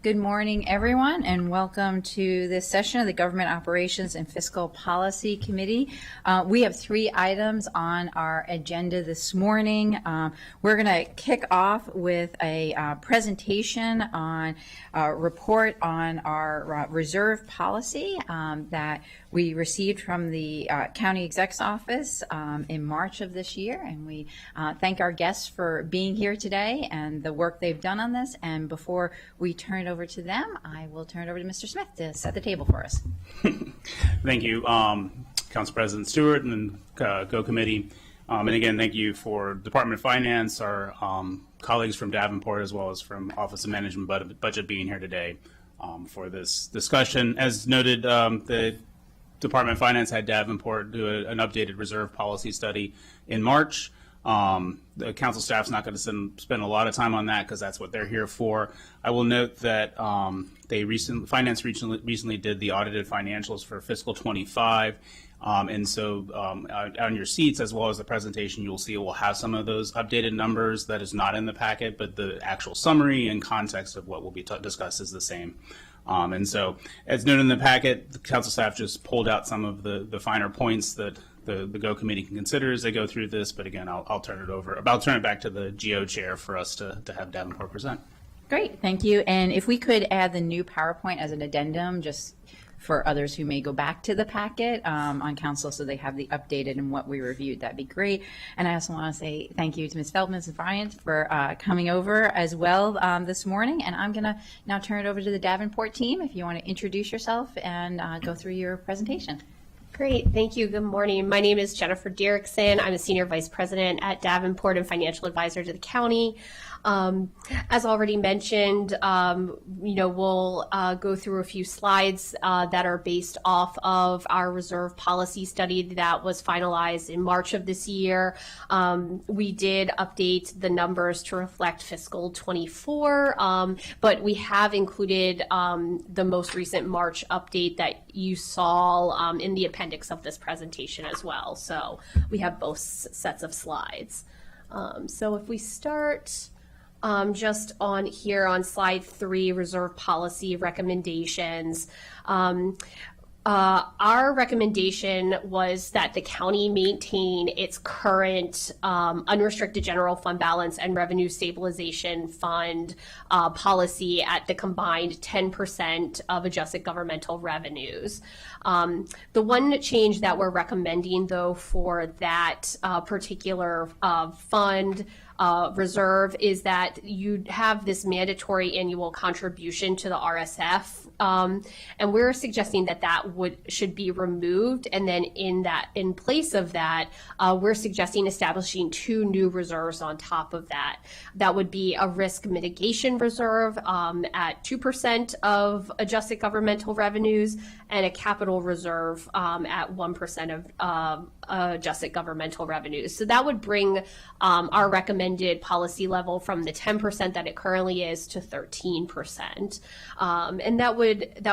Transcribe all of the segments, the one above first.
Good morning, everyone, and welcome to this session of the Government Operations and Fiscal Policy Committee. We have 3 items on our agenda this morning. We're going to kick off with a presentation on a report on our reserve policy that we received from the County Exec's Office in March of this year, and we thank our guests for being here today and the work they've done on this. And before we turn it over to them, I will turn it over to Mr. Smith to set the table for us. Thank you, Council President Stewart and Go Committee. And again, thank you for Department of Finance, our colleagues from Davenport, as well as from Office of Management Budget being here today for this discussion. As noted, the Department of Finance had Davenport do an updated reserve policy study in March. The council staff's not going to spend a lot of time on that because that's what they're here for. I will note that Finance recently did the audited financials for fiscal 25. And so on your seats, as well as the presentation, you'll see it will have some of those updated numbers that is not in the packet, but the actual summary and context of what will be discussed is the same. And so, as noted in the packet, the council staff just pulled out some of the finer points that the Go Committee can consider as they go through this. But again, I'll turn it back to the GO chair for us to have Davenport present. Great, thank you. And if we could add the new PowerPoint as an addendum, just for others who may go back to the packet on council so they have the updated and what we reviewed, that'd be great. And I also want to say thank you to Ms. Feldman and Bryant for coming over as well this morning. And I'm going to now turn it over to the Davenport team if you want to introduce yourself and go through your presentation. Great, thank you. Good morning. My name is Jennifer Derrickson. I'm a Senior Vice President at Davenport and Financial Advisor to the county. As already mentioned, we'll go through a few slides that are based off of our reserve policy study that was finalized in March of this year. We did update the numbers to reflect fiscal 24, but we have included the most recent March update that you saw in the appendix of this presentation as well. So we have both sets of slides. So if we start just on here on slide 3, reserve policy recommendations. Our recommendation was that the county maintain its current unrestricted general fund balance and revenue stabilization fund policy at the combined 10% of adjusted governmental revenues. The one change that we're recommending, though, for that particular fund reserve is that you have this mandatory annual contribution to the RSF, and we're suggesting that should be removed. And then in place of that, we're suggesting establishing 2 new reserves on top of that. That would be a risk mitigation reserve at 2% of adjusted governmental revenues, and a capital reserve at 1% of adjusted governmental revenues. So that would bring our recommended policy level from the 10% that it currently is to 13%, and that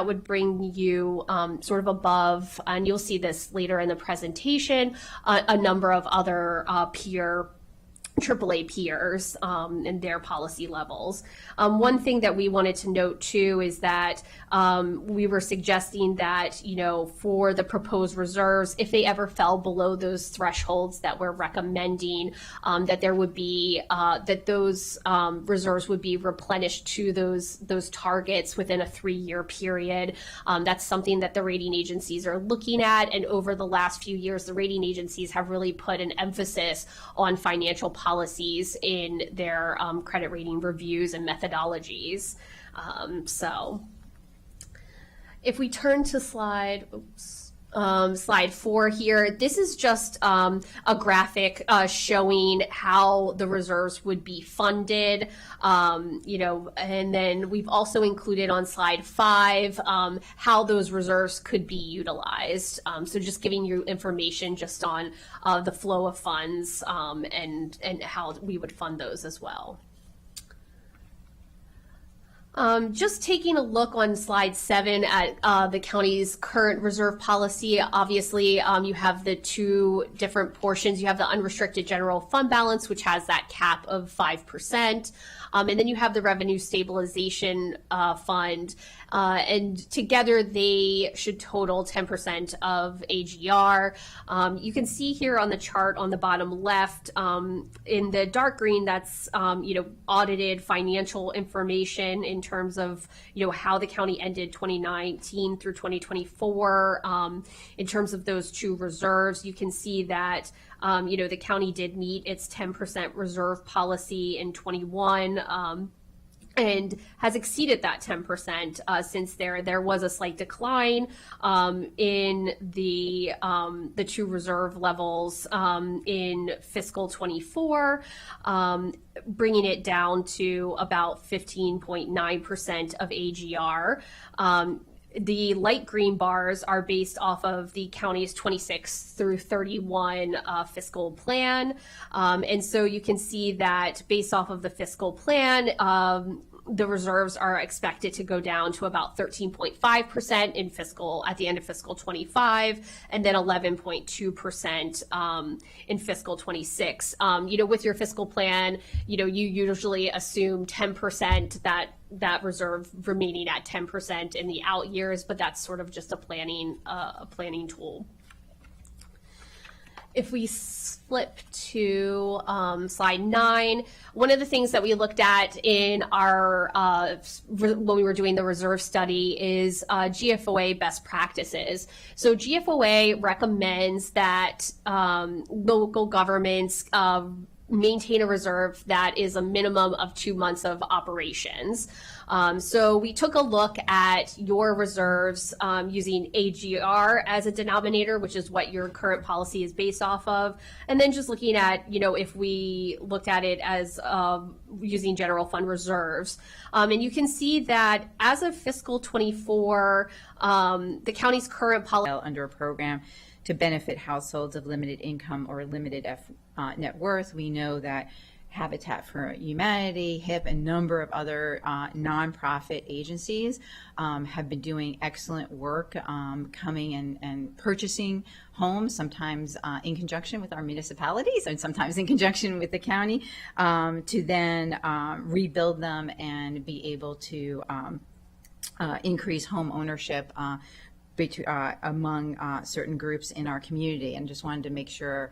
would bring you sort of above, and you'll see this later in the presentation, a number of other AAA peers and their policy levels. One thing that we wanted to note too is that we were suggesting that, for the proposed reserves, if they ever fell below those thresholds that we're recommending, that there would be that those reserves would be replenished to those targets within a 3-year period. That's something that the rating agencies are looking at, and over the last few years, the rating agencies have really put an emphasis on financial policies in their credit rating reviews and methodologies. So if we turn to slide 4 here, this is just a graphic showing how the reserves would be funded, and then we've also included on slide 5 how those reserves could be utilized. So just giving you information just on the flow of funds and how we would fund those as well. Just taking a look on slide 7 at the county's current reserve policy. Obviously, you have the two different portions. You have the unrestricted general fund balance, which has that cap of 5%. And then you have the revenue stabilization fund. And together they should total 10% of AGR. You can see here on the chart on the bottom left, in the dark green, that's audited financial information in terms of how the county ended 2019 through 2024. In terms of those two reserves, you can see that the county did meet its 10% reserve policy in 21. And has exceeded that 10% since there was a slight decline in the two reserve levels in fiscal 24, bringing it down to about 15.9% of AGR. The light green bars are based off of the county's 26 through 31 fiscal plan. And so you can see that based off of the fiscal plan, the reserves are expected to go down to about 13.5% at the end of fiscal 25, and then 11.2% in fiscal 26. With your fiscal plan, you usually assume 10% that reserve remaining at 10% in the out years, but that's sort of just a planning tool. If we flip to slide 9, one of the things that we looked at in our when we were doing the reserve study is GFOA best practices. So GFOA recommends that local governments maintain a reserve that is a minimum of 2 months of operations. So we took a look at your reserves using AGR as a denominator, which is what your current policy is based off of, and then just looking at, if we looked at it as using general fund reserves. And you can see that as of fiscal 24, the county's current policy under a program to benefit households of limited income or limited net worth. We know that Habitat for Humanity, HIP, and a number of other nonprofit agencies have been doing excellent work coming and purchasing homes, sometimes in conjunction with our municipalities and sometimes in conjunction with the county, to then rebuild them and be able to increase home ownership among certain groups in our community, and just wanted to make sure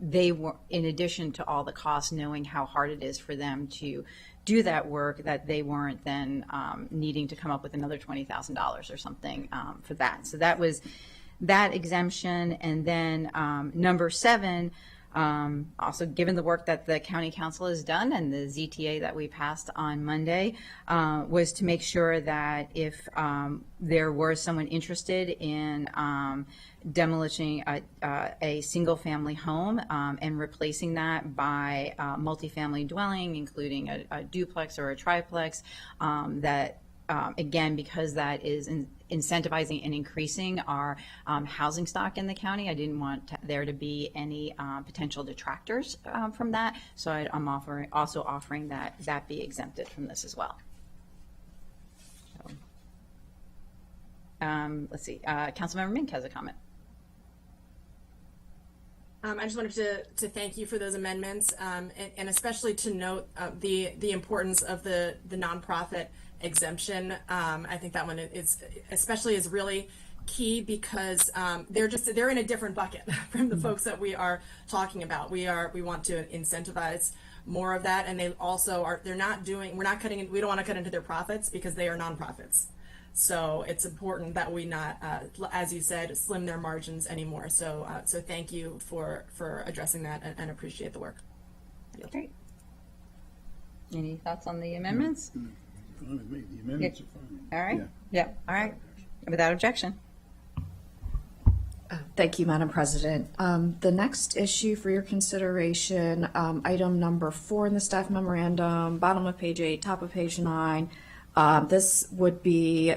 they were, in addition to all the costs, knowing how hard it is for them to do that work, that they weren't then needing to come up with another $20,000 or something for that. So that was that exemption. And then number 7, also given the work that the county council has done and the ZTA that we passed on Monday, was to make sure that if there were someone interested in demolishing a single family home and replacing that by a multifamily dwelling, including a duplex or a triplex, that again, because that is incentivizing and increasing our housing stock in the county, I didn't want there to be any potential detractors from that. So I'm also offering that be exempted from this as well. So, let's see, Councilmember Mink has a comment. I just wanted to thank you for those amendments, and especially to note the importance of the nonprofit exemption. I think that one is really key because they're in a different bucket from the folks that we are talking about. We want to incentivize more of that, and they also are. We don't want to cut into their profits because they are nonprofits. So it's important that we not, as you said, slim their margins anymore. So thank you for addressing that and appreciate the work. Great. Any thoughts on the amendments? The amendments are fine. All right. Yeah. All right. Without objection. Thank you, Madam President. The next issue for your consideration, item number 4 in the staff memorandum, bottom of page 8, top of page 9. This would be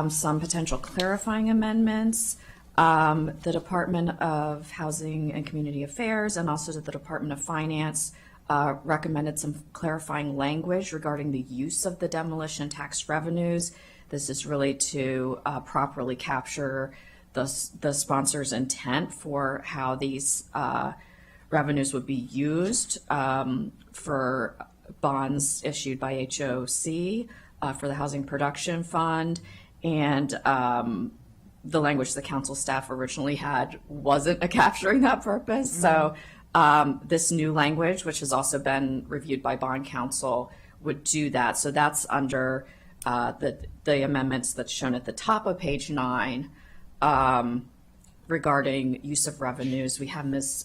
some potential clarifying amendments. The Department of Housing and Community Affairs and also the Department of Finance recommended some clarifying language regarding the use of the demolition tax revenues. This is really to properly capture the sponsor's intent for how these revenues would be used for bonds issued by HOC for the Housing Production Fund. And the language the council staff originally had wasn't capturing that purpose. So this new language, which has also been reviewed by bond counsel, would do that. So that's under the amendments that's shown at the top of page 9 regarding use of revenues. We have Ms.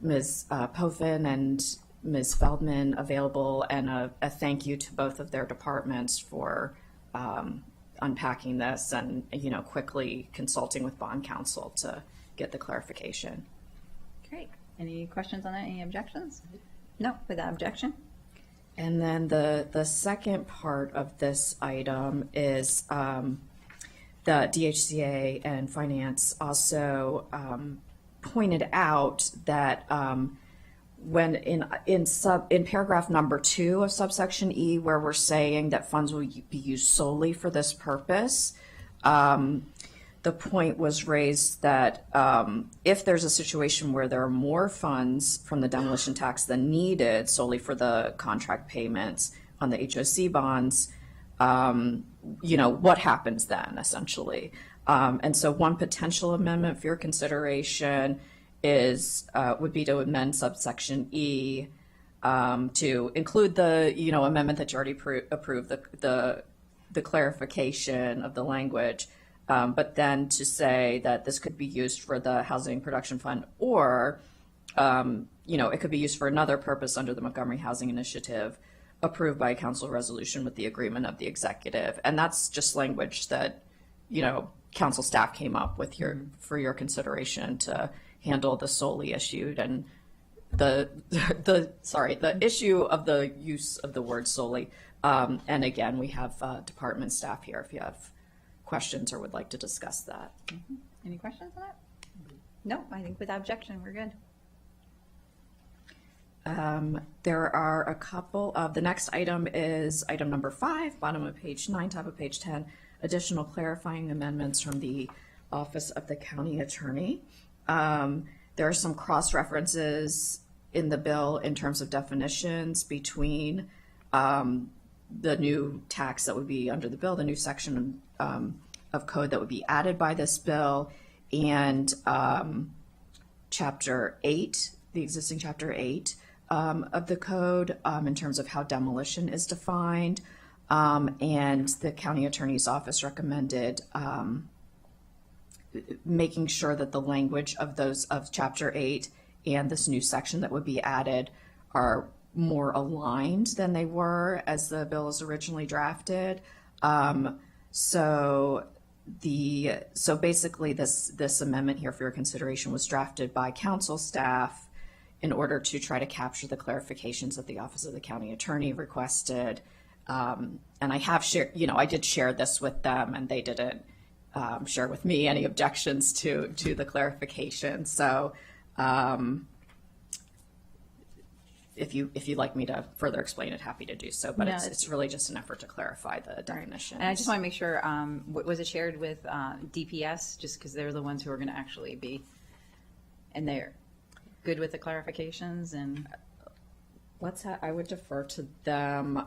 Pofin and Ms. Feldman available, and a thank you to both of their departments for unpacking this and, you know, quickly consulting with bond counsel to get the clarification. Great. Any questions on that? Any objections? No, without objection. And then the second part of this item is the DHCA and Finance also pointed out that when in paragraph number 2 of subsection E, where we're saying that funds will be used solely for this purpose, the point was raised that if there's a situation where there are more funds from the demolition tax than needed solely for the contract payments on the HOC bonds, you know, what happens then, essentially? And so one potential amendment for your consideration is would be to amend subsection E to include the, you know, amendment that you already approved, the clarification of the language, but then to say that this could be used for the Housing Production Fund, or you know, it could be used for another purpose under the Montgomery Housing Initiative approved by a council resolution with the agreement of the executive. And that's just language that, you know, council staff came up with for your consideration to handle the solely issued and the issue of the use of the word solely. And again, we have department staff here if you have questions or would like to discuss that. Mm-hmm. Any questions on that? No, I think without objection, we're good. There are a couple of, the next item is item number 5, bottom of page 9, top of page 10, additional clarifying amendments from the Office of the County Attorney. There are some cross-references in the bill in terms of definitions between the new tax that would be under the bill, the new section of code that would be added by this bill, and Chapter 8, the existing Chapter 8 of the code in terms of how demolition is defined. And the county attorney's office recommended making sure that the language of Chapter 8 and this new section that would be added are more aligned than they were as the bill is originally drafted. So basically this amendment here for your consideration was drafted by council staff in order to try to capture the clarifications that the Office of the County Attorney requested. And I have shared, you know, I did share this with them, and they didn't share with me any objections to the clarification. So if you'd like me to further explain it, happy to do so. But No, it's really just an effort to clarify the definition. And I just want to make sure, was it shared with DPS, just because they're the ones who are going to actually be, and they're good with the clarifications and. I would defer to them.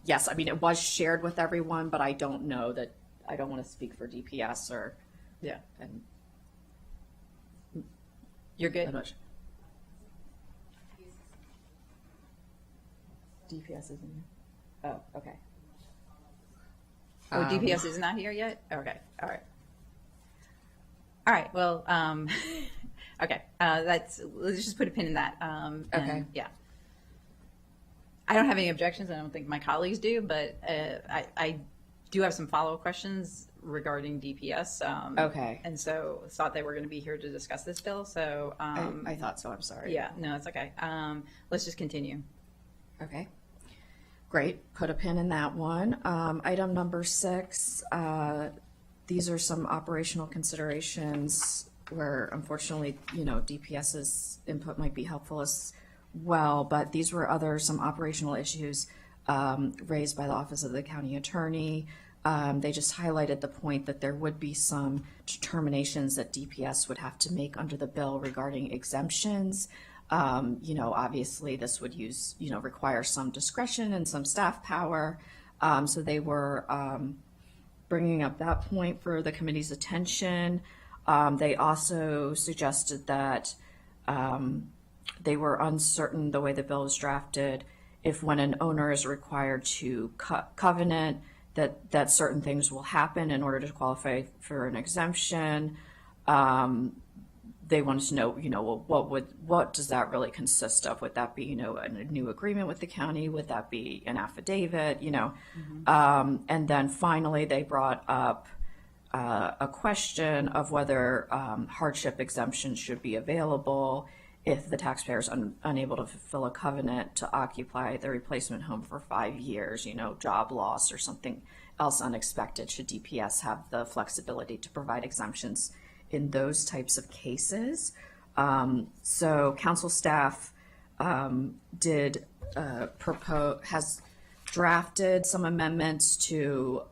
Yes, I mean, it was shared with everyone, but I don't know that, I don't want to speak for DPS or, Yeah. and You're good? I'm not sure. DPS isn't here. Oh, okay. Oh, DPS is not here yet? Okay, all right. All right, well, okay, let's just put a pin in that. Okay. Yeah. I don't have any objections. I don't think my colleagues do, but I do have some follow-up questions regarding DPS. Okay. And so thought they were going to be here to discuss this bill, so. I thought so, I'm sorry. Yeah, no, it's okay. Let's just continue. Okay, great. Put a pin in that one. Item number 6, these are some operational considerations where unfortunately, you know, DPS's input might be helpful as well, but these were some operational issues raised by the Office of the County Attorney. They just highlighted the point that there would be some determinations that DPS would have to make under the bill regarding exemptions. Obviously this would require some discretion and some staff power. So they were bringing up that point for the committee's attention. They also suggested that they were uncertain the way the bill is drafted if when an owner is required to covenant that certain things will happen in order to qualify for an exemption. They wanted to know, what does that really consist of? Would that be, a new agreement with the county? Would that be an affidavit? And then finally they brought up a question of whether hardship exemptions should be available if the taxpayer is unable to fulfill a covenant to occupy the replacement home for 5 years, job loss or something else unexpected. Should DPS have the flexibility to provide exemptions in those types of cases? So council staff has drafted some amendments to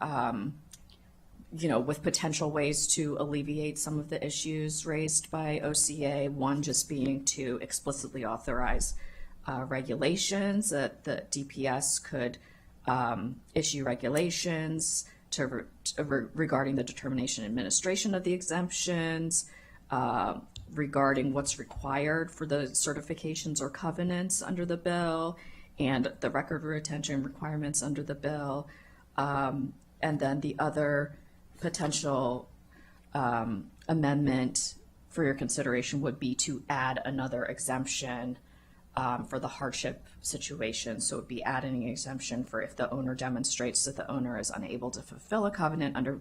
with potential ways to alleviate some of the issues raised by OCA, one just being to explicitly authorize regulations, that the DPS could issue regulations regarding the determination and administration of the exemptions, regarding what's required for the certifications or covenants under the bill, and the record retention requirements under the bill. And then the other potential amendment for your consideration would be to add another exemption for the hardship situation. So it would be adding an exemption for if the owner demonstrates that the owner is unable to fulfill a covenant under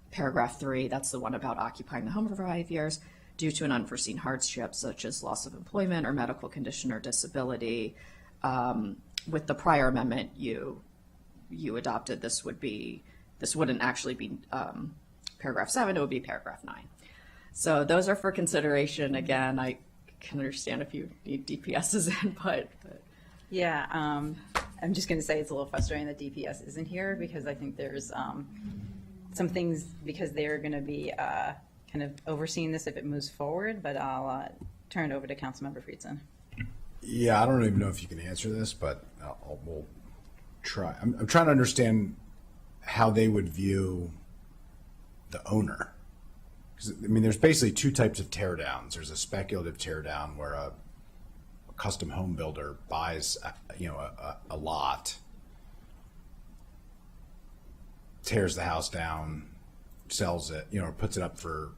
paragraph 3, that's the one about occupying the home for 5 years, due to an unforeseen hardship such as loss of employment or medical condition or disability. With the prior amendment you adopted, this wouldn't actually be paragraph 7, it would be paragraph 9. So those are for consideration. Again, I can understand if you need DPS's input. But. Yeah, I'm just going to say it's a little frustrating that DPS isn't here, because I think there's some things, because they're going to be kind of overseeing this if it moves forward, but I'll turn it over to Councilmember Friedson. Yeah, I don't even know if you can answer this, but we'll try. I'm trying to understand how they would view the owner. Because, there's basically two types of teardowns. There's a speculative teardown where a custom home builder buys, a lot, tears the house down, sells it, or puts it up for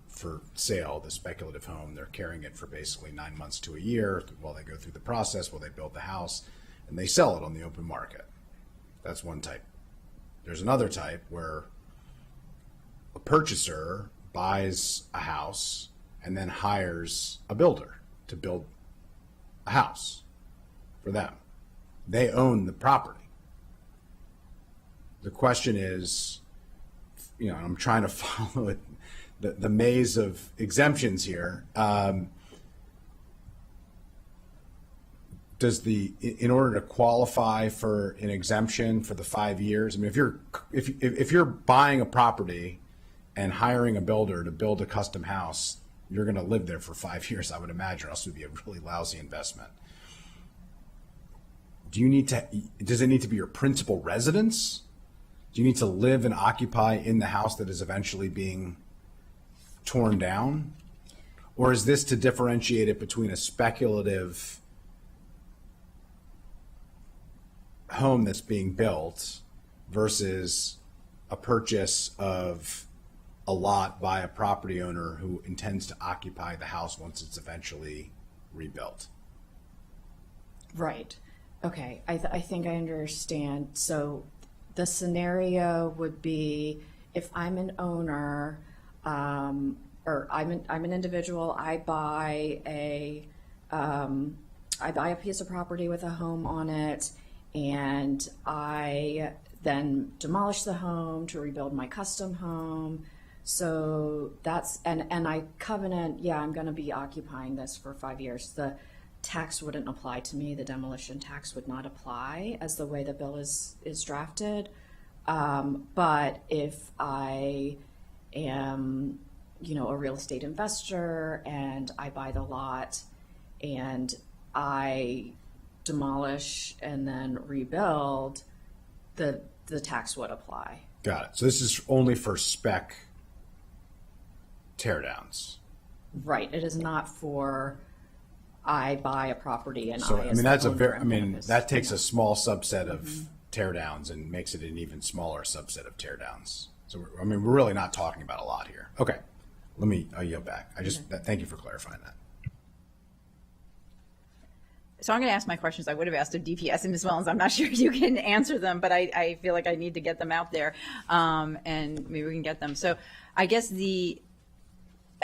sale, the speculative home. They're carrying it for basically 9 months to a year while they go through the process, while they build the house, and they sell it on the open market. That's one type. There's another type where a purchaser buys a house and then hires a builder to build a house for them. They own the property. The question is, I'm trying to follow it, the maze of exemptions here. In order to qualify for an exemption for the 5 years, if you're buying a property and hiring a builder to build a custom house, you're going to live there for 5 years, I would imagine, or else it would be a really lousy investment. Does it need to be your principal residence? Do you need to live and occupy in the house that is eventually being torn down? Or is this to differentiate it between a speculative home that's being built versus a purchase of a lot by a property owner who intends to occupy the house once it's eventually rebuilt? Right. Okay. I think I understand. So the scenario would be if I'm an owner, or I'm an individual, I buy a piece of property with a home on it, and I then demolish the home to rebuild my custom home. So that's, and I covenant, I'm going to be occupying this for 5 years. tax wouldn't apply to me. The demolition tax would not apply as the way the bill is drafted. But if I am, a real estate investor and I buy the lot and I demolish and then rebuild, the tax would apply. Got it. So this is only for spec teardowns. Right. It is not for I buy a property and So I. I as mean, the that's a owner very. I am mean, gonna that takes a small subset of teardowns and makes it an even smaller subset of teardowns. So we're really not talking about a lot here. Okay, I'll yield back. Thank you for clarifying that. So I'm going to ask my questions I would have asked of DPS and Ms. Mullins. I'm not sure you can answer them, but I feel like I need to get them out there, and maybe we can get them. So I guess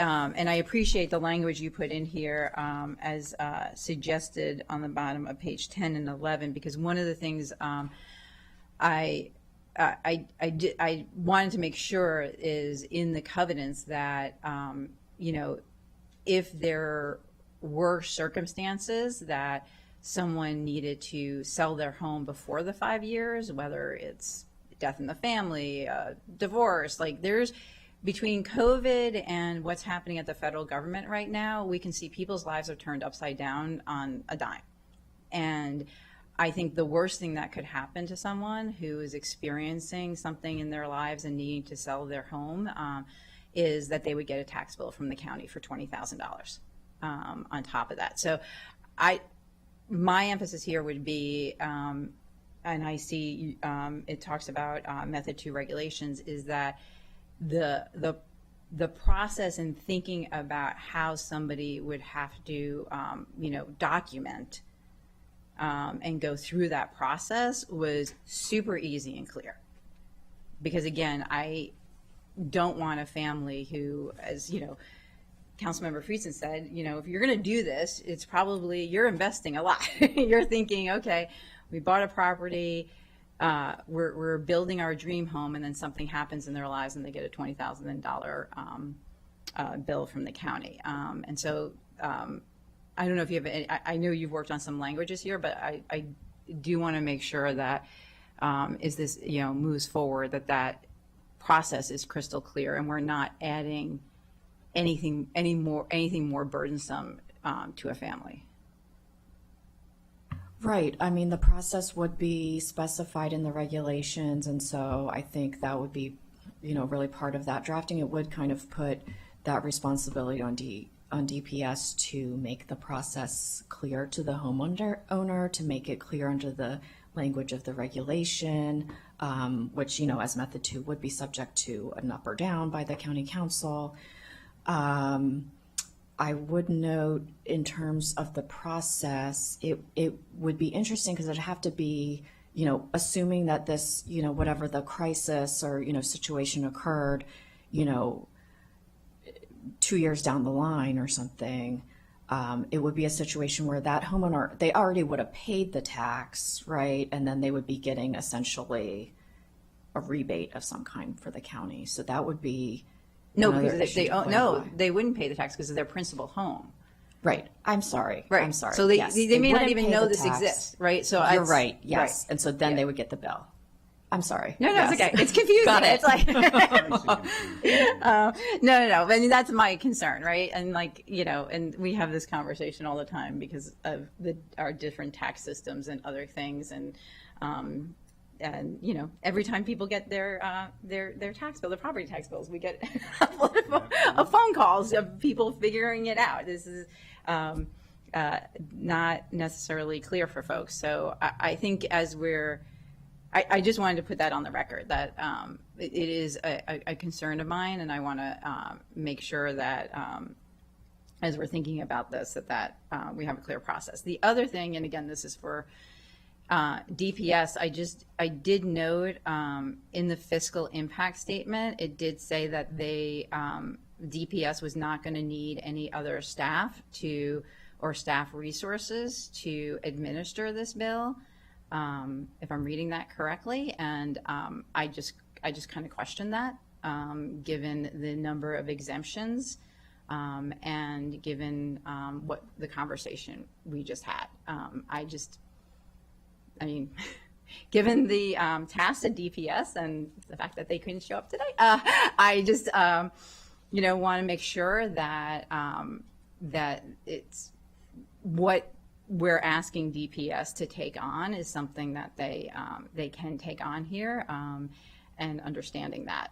and I appreciate the language you put in here as suggested on the bottom of page 10 and 11, because one of the things I wanted to make sure is in the covenants that, if there were circumstances that someone needed to sell their home before the 5 years, whether it's death in the family, divorce, like there's between COVID and what's happening at the federal government right now, we can see people's lives are turned upside down on a dime. And I think the worst thing that could happen to someone who is experiencing something in their lives and needing to sell their home is that they would get a tax bill from the county for $20,000 on top of that. So my emphasis here would be, and I see it talks about method 2 regulations, is that the process in thinking about how somebody would have to document and go through that process was super easy and clear. Because again, I don't want a family who, as Councilmember Friesen said, if you're going to do this, it's probably you're investing a lot. You're thinking, okay, we bought a property, we're building our dream home, and then something happens in their lives and they get a $20,000 bill from the county. And so I don't know if you have I know you've worked on some languages here, but I do want to make sure that as this moves forward, that process is crystal clear and we're not adding anything more burdensome to a family. Right. I mean, the process would be specified in the regulations, and so I think that would be, really part of that drafting. It would kind of put that responsibility on DPS to make the process clear to the homeowner, to make it clear under the language of the regulation, which, as method 2 would be subject to an up or down by the county council. I would note in terms of the process, it would be interesting because it'd have to be, assuming that this, whatever the crisis or, situation occurred, 2 years down the line or something, it would be a situation where that homeowner, they already would have paid the tax, right? And then they would be getting essentially a rebate of some kind for the county. So that would be No, another because issue to they clarify. they wouldn't pay the tax because of their principal home. Right. I'm sorry. Right. I'm sorry. So they Yes. may not wouldn't even pay know the this tax. exists, right? So You're it's- right. Yes. right. And so then Yeah. they would get the bill. I'm sorry. No, Yes. it's okay. It's confusing. Got it. It's like, no. I mean, that's my concern, right? And and we have this conversation all the time because of our different tax systems and other things. And every time people get their tax bill, their property tax bills, we get a phone calls of people figuring it out. This is not necessarily clear for folks. So I think I just wanted to put that on the record that it is a concern of mine, and I want to make sure that as we're thinking about this, that we have a clear process. The other thing, and again, this is for DPS, I did note in the fiscal impact statement, it did say that DPS was not going to need any other staff or staff resources to administer this bill. If I'm reading that correctly, and I just kind of question that, given the number of exemptions And given what the conversation we just had, given the task at DPS and the fact that they couldn't show up today, I just, want to make sure that that it's what we're asking DPS to take on is something that they can take on here, and understanding that,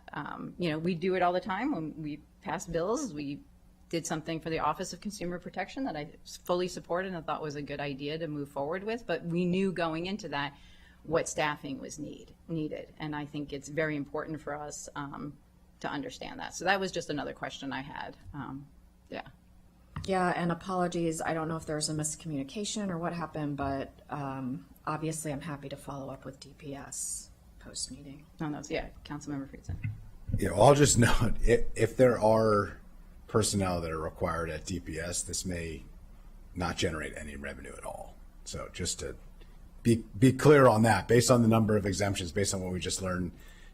we do it all the time when we pass bills. We did something for the Office of Consumer Protection that I fully supported and I thought was a good idea to move forward with, but we knew going into that what staffing was needed. And I think it's very important for us to understand that. So that was just another question I had. Yeah. Yeah, and apologies. I don't know if there's a miscommunication or what happened, but obviously I'm happy to follow up with DPS post-meeting. No, yeah, Councilmember Friedson. I'll just note, if there are personnel that are required at DPS, this may not generate any revenue at all. So just to be clear on that, based on the number of exemptions, based on what we just learned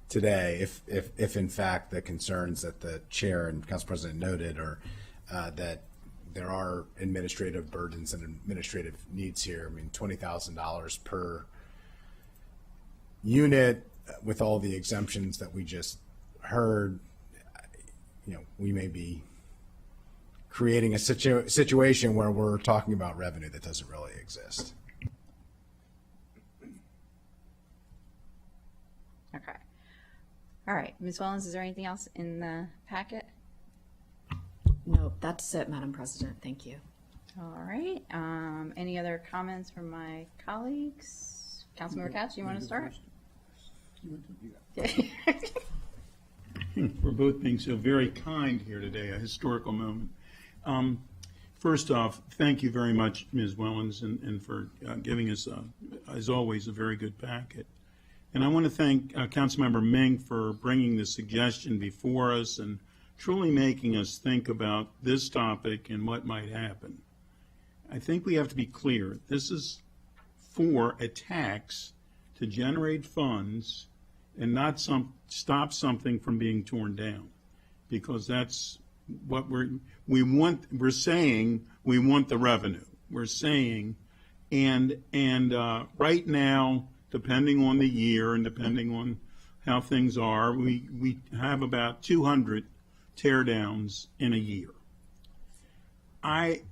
today, if in fact the concerns that the chair and council president noted are that there are administrative burdens and administrative needs here. I mean, $20,000 per unit with all the exemptions that we just heard, we may be creating a situation where we're talking about revenue that doesn't really exist. Okay. All right, Ms. Wellens, is there anything else in the packet? No, that's it, Madam President. Thank you. All right. Any other comments from my colleagues? Councilmember Katz, you want to start? We're both being so very kind here today, a historical moment. First off, thank you very much, Ms. Wellens, and for giving us, as always, a very good packet. And I want to thank Councilmember Ming for bringing the suggestion before us and truly making us think about this topic and what might happen. I think we have to be clear. This is for a tax to generate funds and not stop something from being torn down, because that's what we're saying we want the revenue. We're saying, and right now, depending on the year and depending on how things are, we have about 200 teardowns in a year. I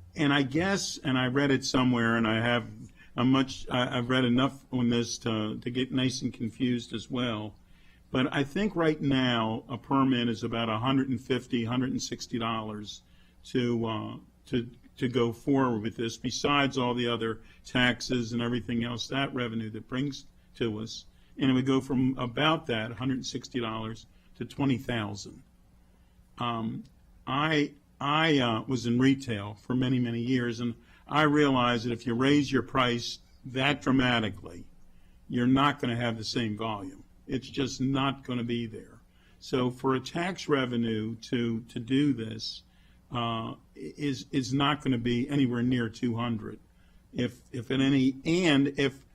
guess, and I read it somewhere, and I've read enough on this to get nice and confused as well. But I think right now a permit is about $150, $160 to go forward with this, besides all the other taxes and everything else, that revenue that brings to us. And it would go from about that, $160 to $20,000. I was in retail for many, many years, and I realized that if you raise your price that dramatically, you're not going to have the same volume. It's just not going to be there. So for a tax revenue to do this is not going to be anywhere near 200. If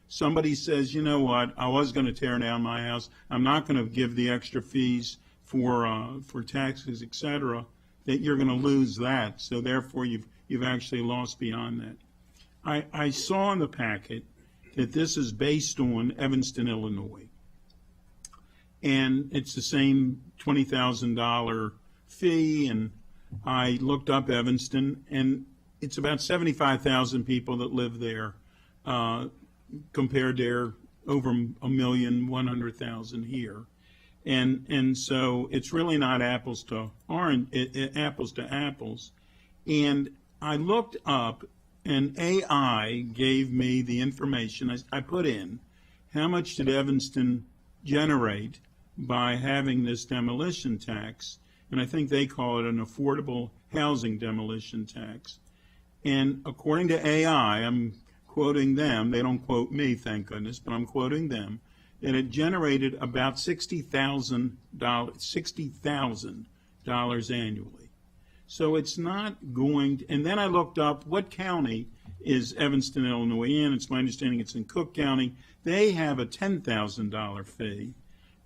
somebody says, you know what, I was going to tear down my house, I'm not going to give the extra fees for taxes, et cetera, that you're going to lose that. So therefore, you've actually lost beyond that. I saw in the packet that this is based on Evanston, Illinois. And it's the same $20,000 fee. And I looked up Evanston, and it's about 75,000 people that live there, compared to over 1,100,000 here. And so it's really not apples to apples. And I looked up, and AI gave me the information. I put in, how much did Evanston generate by having this demolition tax? And I think they call it an affordable housing demolition tax. And according to AI, I'm quoting them, they don't quote me, thank goodness, but I'm quoting them, that it generated about $60,000 annually. So it's not going to, and then I looked up what county is Evanston, Illinois in. It's my understanding it's in Cook County. They have a $10,000 fee,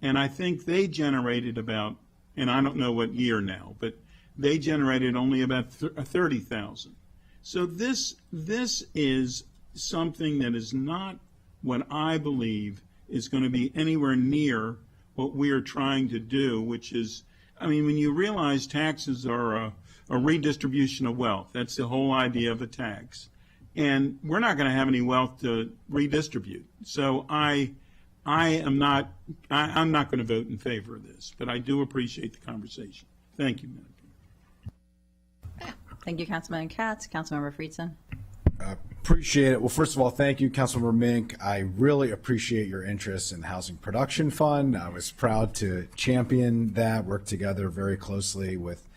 and I think they generated about, and I don't know what year now, but They generated only about 30,000. So this is something that is not what I believe is going to be anywhere near what we are trying to do, which is, I mean, when you realize taxes are a redistribution of wealth, that's the whole idea of a tax. And we're not going to have any wealth to redistribute. So I'm not going to vote in favor of this, but I do appreciate the conversation. Thank you, Madam Chair. Thank you, Councilman Katz. Councilmember Friedson. Appreciate it. Well, first of all, thank you, Councilmember Mink. I really appreciate your interest in the Housing Production Fund. I was proud to champion that, work together very closely with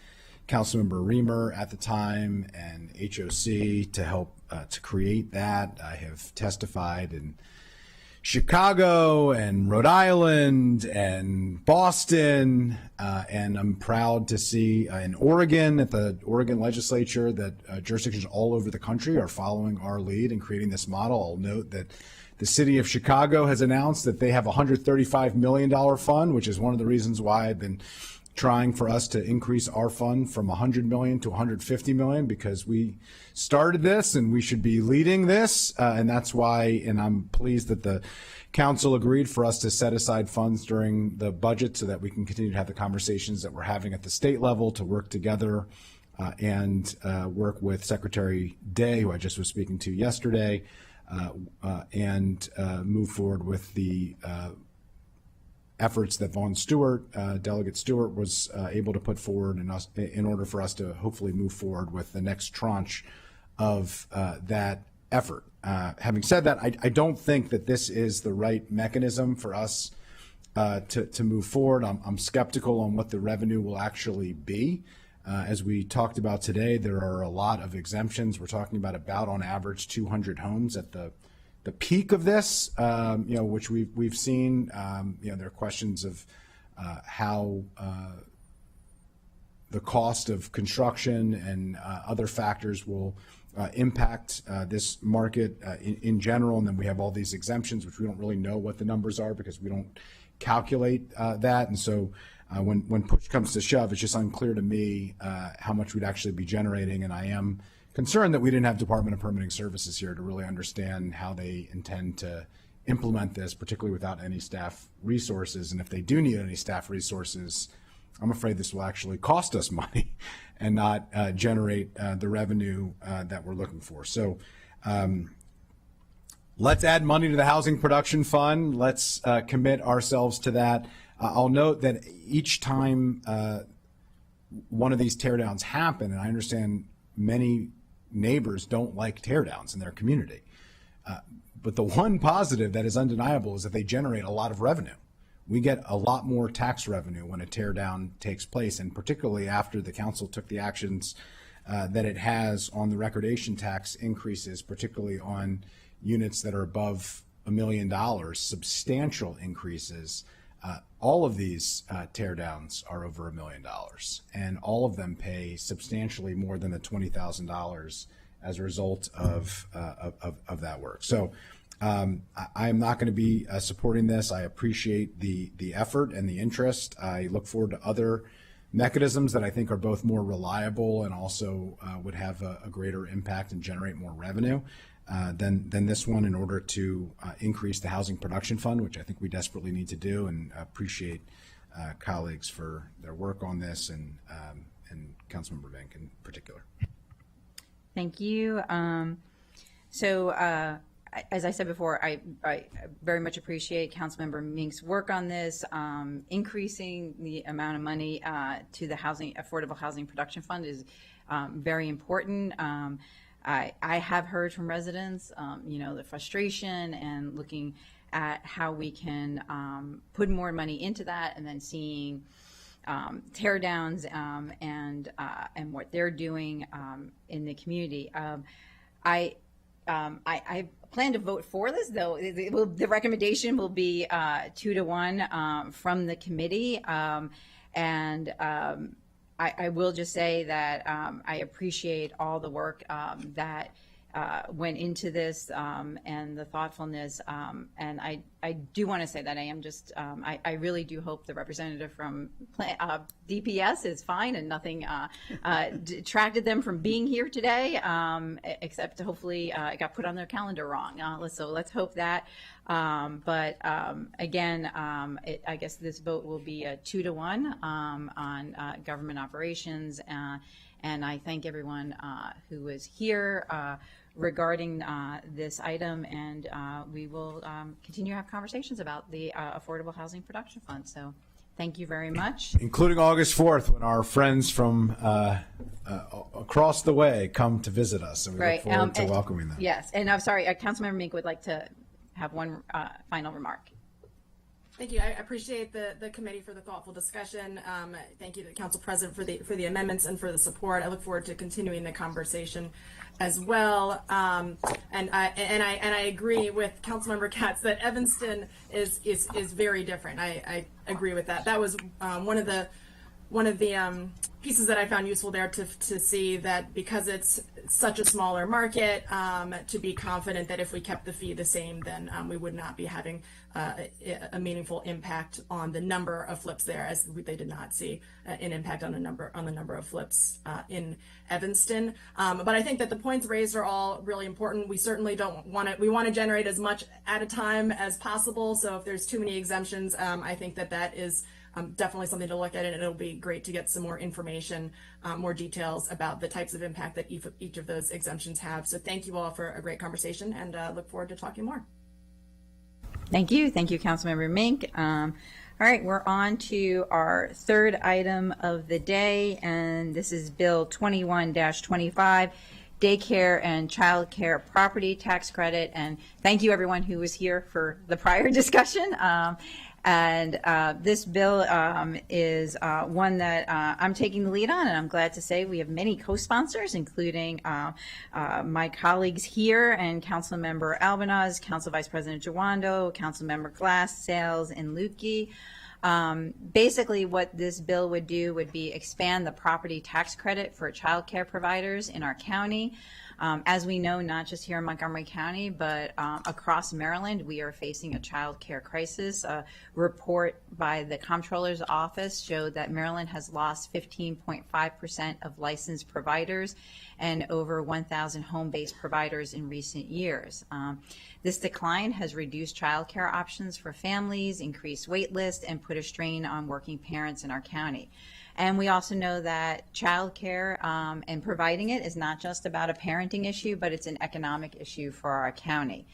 Councilmember Reamer at the time and HOC to help to create that. I have testified in Chicago and Rhode Island and Boston, and I'm proud to see in Oregon, at the Oregon legislature, that jurisdictions all over the country are following our lead in creating this model. I'll note that the city of Chicago has announced that they have a $135 million fund, which is one of the reasons why I've been trying for us to increase our fund from 100 million to 150 million, because we started this and we should be leading this. And that's why, and I'm pleased that the council agreed for us to set aside funds during the budget so that we can continue to have the conversations that we're having at the state level to work together and work with Secretary Day, who I just was speaking to yesterday, and move forward with the efforts that Delegate Stewart was able to put forward in order for us to hopefully move forward with the next tranche of that effort. Having said that, I don't think that this is the right mechanism for us to move forward. I'm skeptical on what the revenue will actually be. As we talked about today, there are a lot of exemptions. We're talking about on average 200 homes at the peak of this, which we've seen. There are questions of how the cost of construction and other factors will impact this market in general. And then we have all these exemptions, which we don't really know what the numbers are because we don't calculate that. And so when push comes to shove, it's just unclear to me how much we'd actually be generating. And I am concerned that we didn't have Department of Permitting Services here to really understand how they intend to implement this, particularly without any staff resources. And if they do need any staff resources, I'm afraid this will actually cost us money and not generate the revenue that we're looking for. So let's add money to the Housing Production Fund. Let's commit ourselves to that. I'll note that each time one of these teardowns happen, and I understand many neighbors don't like teardowns in their community, but the one positive that is undeniable is that they generate a lot of revenue. We get a lot more tax revenue when a teardown takes place, and particularly after the council took the actions that it has on the recordation tax increases, particularly on units that are above $1 million, substantial increases. All of these teardowns are over $1 million, and all of them pay substantially more than the $20,000 as a result of that work. So I am not going to be supporting this. I appreciate the effort and the interest. I look forward to other mechanisms that I think are both more reliable and also would have a greater impact and generate more revenue than this one, in order to increase the Housing Production Fund, which I think we desperately need to do, and appreciate colleagues for their work on this, and Councilmember Vink in particular. Thank you. As I said before, I very much appreciate Councilmember Mink's work on this. Increasing the amount of money to the Affordable Housing Production Fund is very important. I have heard from residents, the frustration and looking at how we can put more money into that, and then seeing tear downs and what they're doing in the community. I plan to vote for this, though. The recommendation will be 2-1 from the committee, and I will just say that I appreciate all the work that went into this and the thoughtfulness. And I do want to say that I am just, I really do hope the representative from DPS is fine and nothing detracted them from being here today, except hopefully it got put on their calendar wrong. So let's hope that. But again, I guess this vote will be a 2-1 on government operations. And I thank everyone who was here regarding this item, and we will continue to have conversations about the Affordable Housing Production Fund. So thank you very much. Including August 4th, when our friends from across the way come to visit us, and we look forward to welcoming them. Yes, and I'm sorry, Councilmember Mink would like to have one final remark. Thank you. I appreciate the committee for the thoughtful discussion. Thank you to the council president for the amendments and for the support. I look forward to continuing the conversation as well. And I agree with Councilmember Katz that Evanston is very different. I agree with that. That was one of the pieces that I found useful there to see that because it's such a smaller market, to be confident that if we kept the fee the same, then we would not be having a meaningful impact on the number of flips there, as they did not see an impact on the number of flips in Evanston. But I think that the points raised are all really important. We certainly don't want to. We want to generate as much at a time as possible. So if there's too many exemptions, I think that is definitely something to look at, and it'll be great to get some more information, more details about the types of impact that each of those exemptions have. So thank you all for a great conversation, and look forward to talking more. Thank you. Thank you, Councilmember Mink. All right, we're on to our third item of the day, and this is Bill 21-25, Daycare and Child Care Property Tax Credit. And thank you, everyone who was here for the prior discussion. And this bill is one that I'm taking the lead on, and I'm glad to say we have many co-sponsors, including my colleagues here and Councilmember Albanaz, Council Vice President Jawando, Councilmember Glass, Sales, and Lukey. Basically, what this bill would do would be expand the property tax credit for child care providers in our county. As we know, not just here in Montgomery County, but across Maryland, we are facing a child care crisis. A report by the Comptroller's Office showed that Maryland has lost 15.5% of licensed providers and over 1,000 home-based providers in recent years. This decline has reduced child care options for families, increased wait lists, and put a strain on working parents in our county. And we also know that child care and providing it is not just about a parenting issue, but it's an economic issue for our county.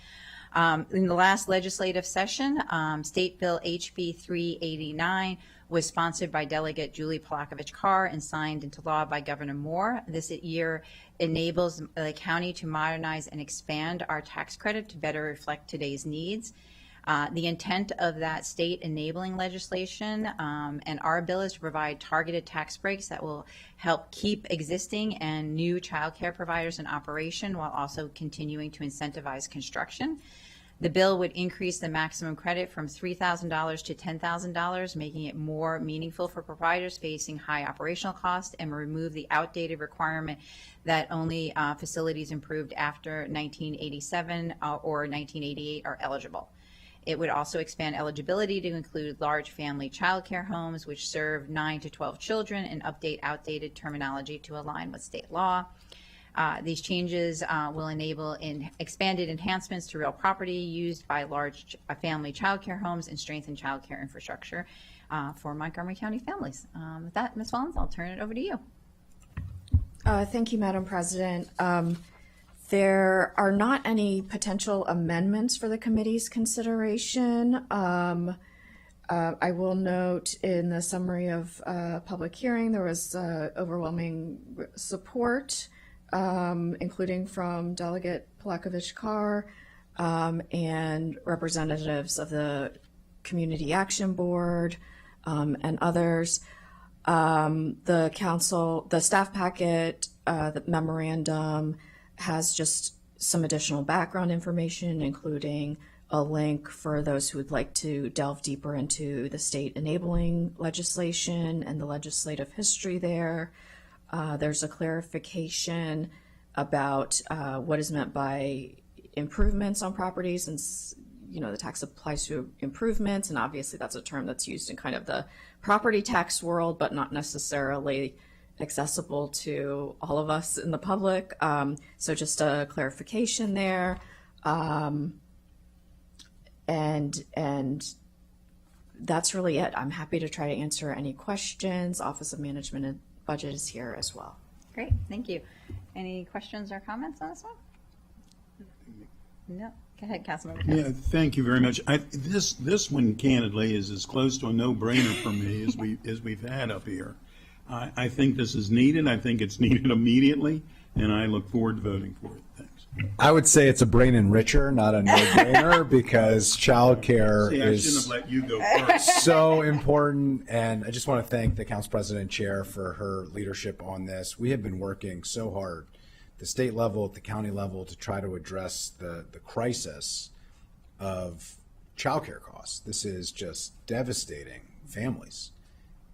In the last legislative session, State Bill HB 389 was sponsored by Delegate Julie Polakovich-Carr and signed into law by Governor Moore. This year enables the county to modernize and expand our tax credit to better reflect today's needs. The intent of that state enabling legislation and our bill is to provide targeted tax breaks that will help keep existing and new child care providers in operation while also continuing to incentivize construction. The bill would increase the maximum credit from $3,000 to $10,000, making it more meaningful for providers facing high operational costs, and remove the outdated requirement that only facilities improved after 1987 or 1988 are eligible. It would also expand eligibility to include large family child care homes, which serve 9 to 12 children, and update outdated terminology to align with state law. These changes will enable expanded enhancements to real property used by large family child care homes and strengthen child care infrastructure for Montgomery County families. With that, Ms. Wallens, I'll turn it over to you. Thank you, Madam President. There are not any potential amendments for the committee's consideration. I will note in the summary of public hearing, there was overwhelming support, including from Delegate Polakovich-Carr and representatives of the Community Action Board and others. The staff packet, the memorandum, has just some additional background information, including a link for those who would like to delve deeper into the state enabling legislation and the legislative history there. There's a clarification about what is meant by improvements on properties, since the tax applies to improvements, and obviously that's a term that's used in kind of the property tax world, but not necessarily accessible to all of us in the public. So just a clarification there. And that's really it. I'm happy to try to answer any questions. Office of Management and Budget is here as well. Great, thank you. Any questions or comments on this one? No. Go ahead, Councilmember. Yeah, thank you very much. This one, candidly, is as close to a no-brainer for me as we've had up here. I think this is needed. I think it's needed immediately, and I look forward to voting for it. Thanks. I would say it's a brain enricher, not a no-brainer, because childcare See, I shouldn't is have let you go first. so important. And I just want to thank the Council President and Chair for her leadership on this. We have been working so hard, the state level, at the county level, to try to address the crisis of childcare costs. This is just devastating families.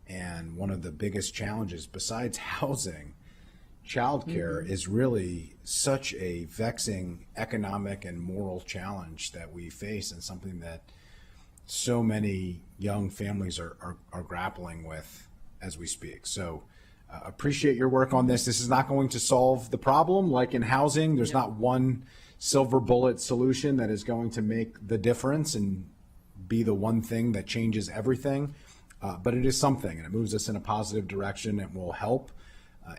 And one of the biggest challenges, besides housing, childcare is really such a vexing economic and moral challenge that we face, and something that so many young families are grappling with as we speak. So appreciate your work on this. This is not going to solve the problem. Like in housing, there's not one silver bullet solution that is going to make the difference and be the one thing that changes everything. But it is something, and it moves us in a positive direction. It will help,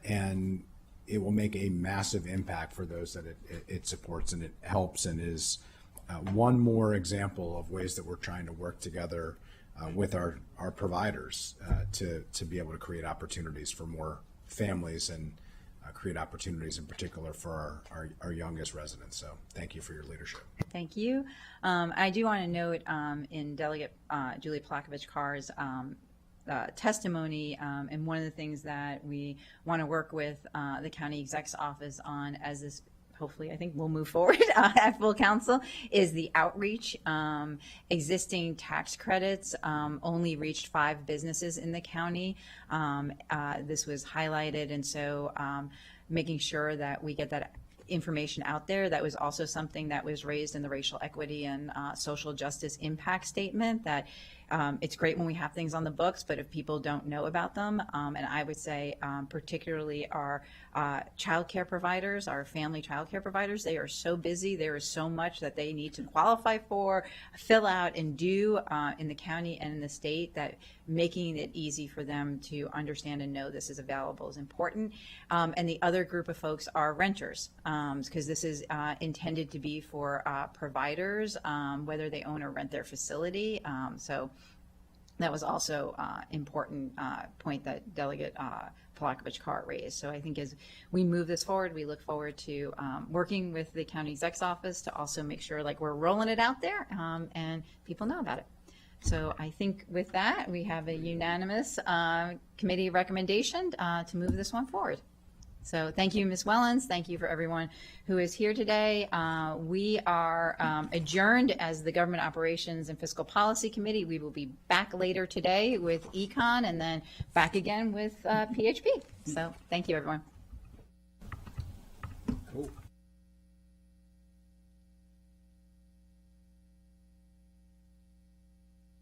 and it will make a massive impact for those that it supports, and it helps, and is one more example of ways that we're trying to work together with our providers to be able to create opportunities for more families, and create opportunities in particular for our youngest residents. So thank you for your leadership. Thank you. I do want to note in Delegate Julie Plakovich-Carr's testimony, and one of the things that we want to work with the county exec's office on, as this hopefully I think we'll move forward at full council, is the outreach. Existing tax credits only reached 5 businesses in the county. This was highlighted, and so making sure that we get that information out there. That was also something that was raised in the racial equity and social justice impact statement, that it's great when we have things on the books, but if people don't know about them, and I would say particularly our child care providers, our family child care providers, they are so busy. There is so much that they need to qualify for, fill out, and do in the county and in the state, that making it easy for them to understand and know this is available is important. And the other group of folks are renters, because this is intended to be for providers, whether they own or rent their facility. So that was also important point that Delegate Plakovich-Carr raised. So I think as we move this forward, we look forward to working with the county exec's office to also make sure like we're rolling it out there and people know about it. So I think with that, we have a unanimous committee recommendation to move this one forward. So thank you, Ms. Wellens. Thank you for everyone who is here today. We are adjourned as the Government Operations and Fiscal Policy Committee. We will be back later today with Econ, and then back again with PHP. So thank you, everyone. Cool.